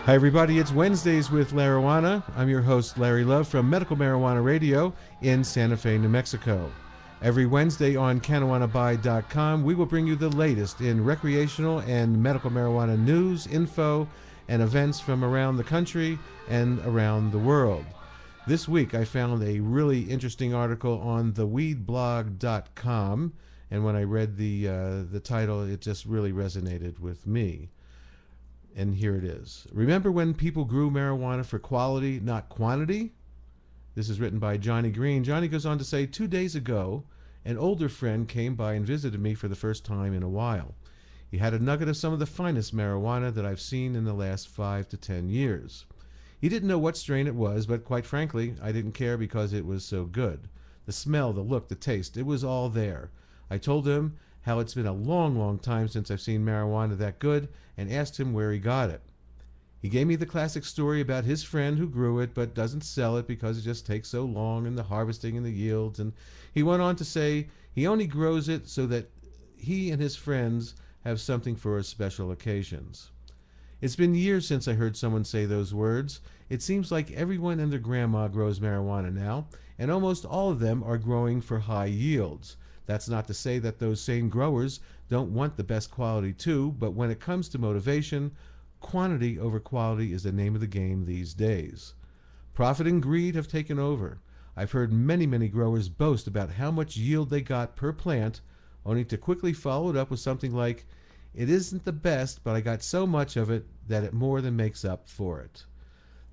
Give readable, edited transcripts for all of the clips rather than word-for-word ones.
Hi, everybody. It's Wednesdays with Larijuana. I'm your host, Larry Love, from Medical Marijuana Radio in Santa Fe, New Mexico. Every Wednesday on CannaWannaBuy.com, we will bring you the latest in recreational and medical marijuana news, info, and events from around the country and around the world. This week, I found a really interesting article on theweedblog.com, and when I read the title, it just really resonated with me. And here it is. Remember when people grew marijuana for quality, not quantity? This is written by Johnny Green. Johnny goes on to say, 2 days ago, an older friend came by and visited me for the first time in a while. He had a nugget of some of the finest marijuana that I've seen in the last 5 to 10 years. He didn't know what strain it was, but quite frankly, I didn't care because it was so good. The smell, the look, the taste, it was all there. I told him how it's been a long, long time since I've seen marijuana that good, and asked him where he got it. He gave me the classic story about his friend who grew it but doesn't sell it because it just takes so long in the harvesting and the yields. And he went on to say he only grows it so that he and his friends have something for special occasions. It's been years since I heard someone say those words. It seems like everyone and their grandma grows marijuana now, and almost all of them are growing for high yields. That's not to say that those same growers don't want the best quality too, but when it comes to motivation, quantity over quality is the name of the game these days. Profit and greed have taken over. I've heard many, many growers boast about how much yield they got per plant, only to quickly follow it up with something like, "It isn't the best, but I got so much of it that it more than makes up for it."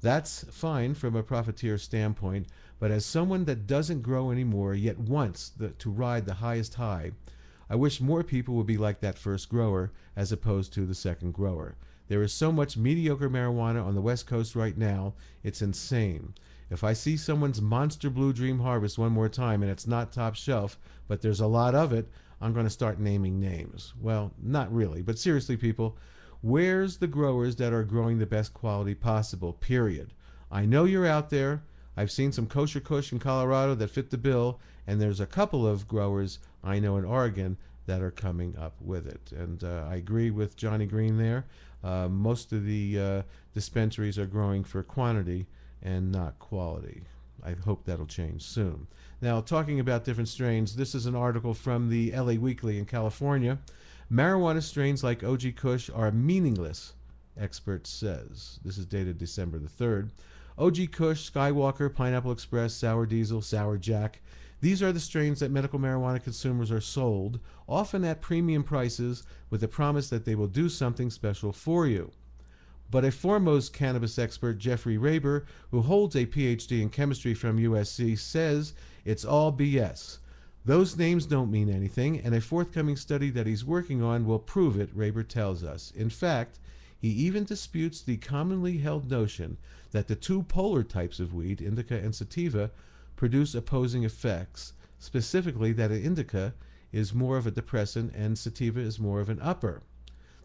That's fine from a profiteer standpoint, but as someone that doesn't grow anymore yet wants to ride the highest high, I wish more people would be like that first grower as opposed to the second grower. There is so much mediocre marijuana on the West Coast right now, it's insane. If I see someone's Monster Blue Dream Harvest one more time and it's not top shelf, but there's a lot of it, I'm going to start naming names. Well, not really, but seriously, people, where's the growers that are growing the best quality possible, period? I know you're out there. I've seen some kosher kush in Colorado that fit the bill, and there's a couple of growers I know in Oregon that are coming up with it. And I agree with Johnny Green there. Most of the dispensaries are growing for quantity and not quality. I hope that'll change soon. Now, talking about different strains, this is an article from the LA Weekly in California. Marijuana strains like OG Kush are meaningless, expert says. This is dated December the 3rd. OG Kush, Skywalker, Pineapple Express, Sour Diesel, Sour Jack. These are the strains that medical marijuana consumers are sold, often at premium prices, with the promise that they will do something special for you. But a foremost cannabis expert, Jeffrey Raber, who holds a PhD in chemistry from USC, says it's all BS. Those names don't mean anything, and a forthcoming study that he's working on will prove it, Raber tells us. In fact, he even disputes the commonly held notion that the two polar types of weed, indica and sativa, produce opposing effects, specifically that an indica is more of a depressant and sativa is more of an upper.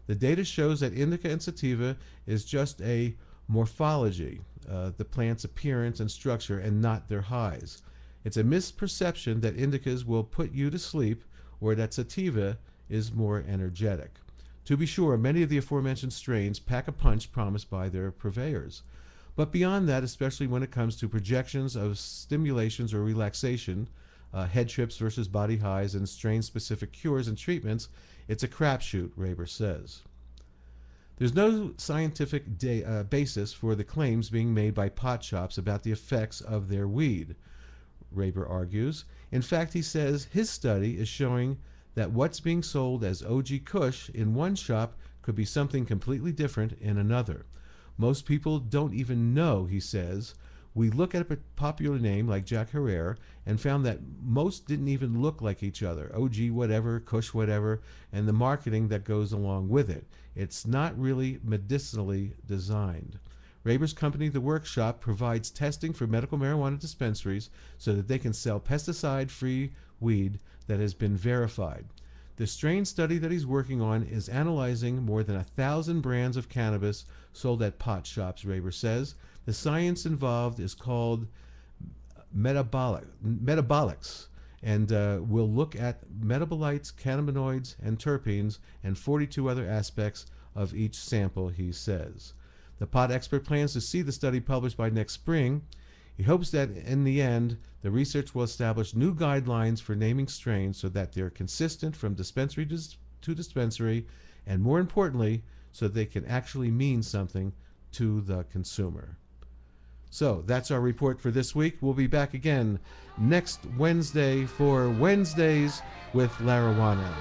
The data shows that indica and sativa is just a morphology, the plant's appearance and structure, and not their highs. It's a misperception that indicas will put you to sleep or that sativa is more energetic. To be sure, many of the aforementioned strains pack a punch promised by their purveyors. But beyond that, especially when it comes to projections of stimulations or relaxation, head trips versus body highs, and strain-specific cures and treatments, it's a crapshoot, Raber says. There's no scientific basis for the claims being made by pot shops about the effects of their weed, Raber argues. In fact, he says his study is showing that what's being sold as OG Kush in one shop could be something completely different in another. Most people don't even know, he says. We look at a popular name like Jack Herrera and found that most didn't even look like each other. OG whatever, Kush whatever, and the marketing that goes along with it. It's not really medicinally designed. Raber's company, The Workshop, provides testing for medical marijuana dispensaries so that they can sell pesticide-free weed that has been verified. The strain study that he's working on is analyzing more than 1,000 brands of cannabis sold at pot shops, Raber says. The science involved is called metabolics, and will look at metabolites, cannabinoids, and terpenes, and 42 other aspects of each sample, he says. The pot expert plans to see the study published by next spring. He hopes that in the end, the research will establish new guidelines for naming strains so that they're consistent from dispensary to dispensary, and more importantly, so they can actually mean something to the consumer. So that's our report for this week. We'll be back again next Wednesday for Wednesdays with Larijuana.